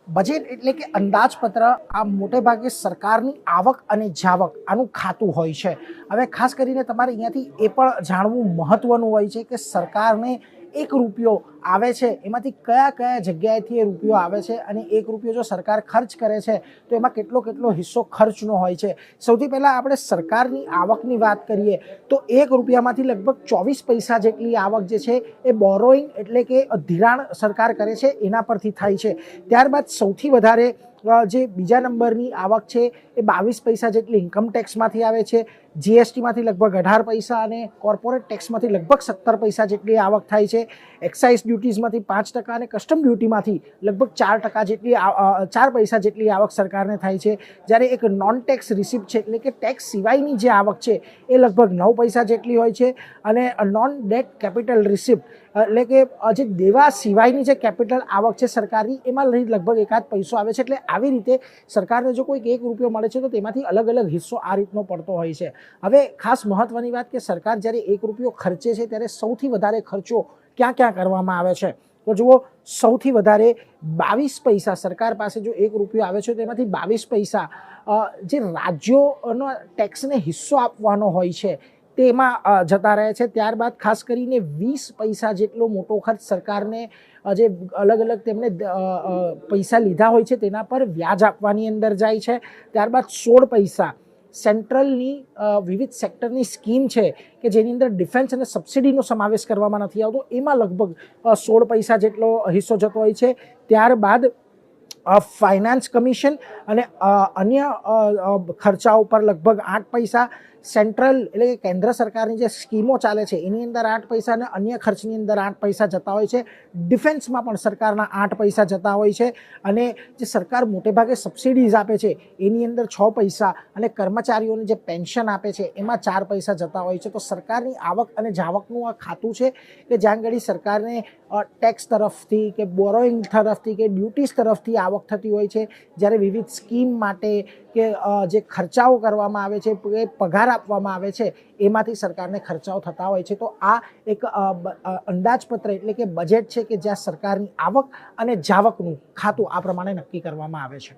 Budget એટલે કે અંદાજપત્ર આ મોટે ભાગે સરકારની આવક અને જાવક આનું ખાતું હોય છે। હવે ખાસ કરીને તમારે અહીંયાથી એ પણ જાણવું મહત્વનું હોય છે કે સરકારને એક રૂપિયો આવે છે એમાંથી કયા કયા જગ્યાએથી એ રૂપિયો આવે છે અને એક રૂપિયો જો સરકાર ખર્ચ કરે છે તો એમાં કેટલો કેટલો હિસ્સો ખર્ચનો હોય છે। સૌથી પહેલાં આપણે સરકારની આવકની વાત કરીએ તો એક રૂપિયામાંથી લગભગ 24 પૈસા જેટલી આવક જે છે એ બોરોઈંગ એટલે કે ધિરાણ સરકાર કરે છે એના પરથી થાય છે। ત્યારબાદ સૌથી વધારે જે બીજા નંબરની આવક છે એ 22 પૈસા જેટલી ઇન્કમ ટેક્સમાંથી આવે છે। જીએસટીમાંથી લગભગ 18 પૈસા અને કોર્પોરેટ ટેક્સમાંથી લગભગ 17 પૈસા જેટલી આવક થાય છે। એક્સાઇઝ ડ્યુટીઝમાંથી 5% અને કસ્ટમ ડ્યુટીમાંથી લગભગ 4% જેટલી 4 પૈસા જેટલી આવક સરકારને થાય છે। જ્યારે એક નોન ટેક્સ રિસિપ્ટ છે એટલે કે ટેક્સ સિવાયની જે આવક છે એ લગભગ 9 પૈસા જેટલી હોય છે અને નોન ડેટ કેપિટલ રિસિપ્ટ એટલે કે જે દેવા સિવાયની જે કેપિટલ આવક છે સરકારની એમાં લગભગ 1 પૈસો આવે છે। એટલે આવી રીતે સરકારને જો કોઈક 1 રૂપિયો મળે છે તો તેમાંથી અલગ અલગ હિસ્સો આ રીતનો પડતો હોય છે। હવે ખાસ મહત્વની વાત કે સરકાર જ્યારે 1 રૂપિયો ખર્ચે છે ત્યારે સૌથી વધારે ખર્ચો ક્યાં ક્યાં કરવામાં આવે છે તો જુઓ સૌથી વધારે 22 પૈસા સરકાર પાસે જો 1 રૂપિયો આવે છે તો એમાંથી 22 પૈસા જે રાજ્યોનો ટેક્સને હિસ્સો આપવાનો હોય છે તેમાં જતા રહે છે। ત્યારબાદ ખાસ કરીને 20 પૈસા જેટલો મોટો ખર્ચ સરકારને જે અલગ અલગ તેમણે પૈસા લીધા હોય છે તેના પર વ્યાજ આપવાની અંદર જાય છે। ત્યારબાદ 16 પૈસા સેન્ટ્રલની વિવિધ સેક્ટરની સ્કીમ છે કે જેની અંદર ડિફેન્સ અને સબસિડીનો સમાવેશ કરવામાં નથી આવતો એમાં લગભગ 16 પૈસા જેટલો હિસ્સો જતો હોય છે। ત્યારબાદ ફાઇનાન્સ કમિશન અને અન્ય ખર્ચાઓ પર લગભગ 8 પૈસા સેન્ટ્રલ એટલે કે કેન્દ્ર સરકારની જે સ્કીમો ચાલે છે એની અંદર 8 પૈસા અને અન્ય ખર્ચની અંદર 8 પૈસા જતા હોય છે। ડિફેન્સમાં પણ સરકારના 8 પૈસા જતા હોય છે અને જે સરકાર મોટેભાગે સબસિડીઝ આપે છે એની અંદર 6 પૈસા અને કર્મચારીઓને જે પેન્શન આપે છે એમાં 4 પૈસા જતા હોય છે। તો સરકારની આવક અને જાવકનું આ ખાતું છે કે જ્યાં આગળ સરકારને ટેક્સ તરફથી કે બોરોઈંગ તરફથી કે ડ્યુટીઝ તરફથી આવક થતી હોય છે। જ્યારે વિવિધ સ્કીમ માટે કે જે ખર્ચાઓ કરવામાં આવે છે કે પગાર આપવામાં આવે છે એમાંથી સરકારને ખર્ચાઓ થતા હોય છે। તો આ એક અંદાજપત્ર એટલે કે બજેટ છે કે જ્યાં સરકારની આવક અને જાવકનું ખાતું આ પ્રમાણે નક્કી કરવામાં આવે છે।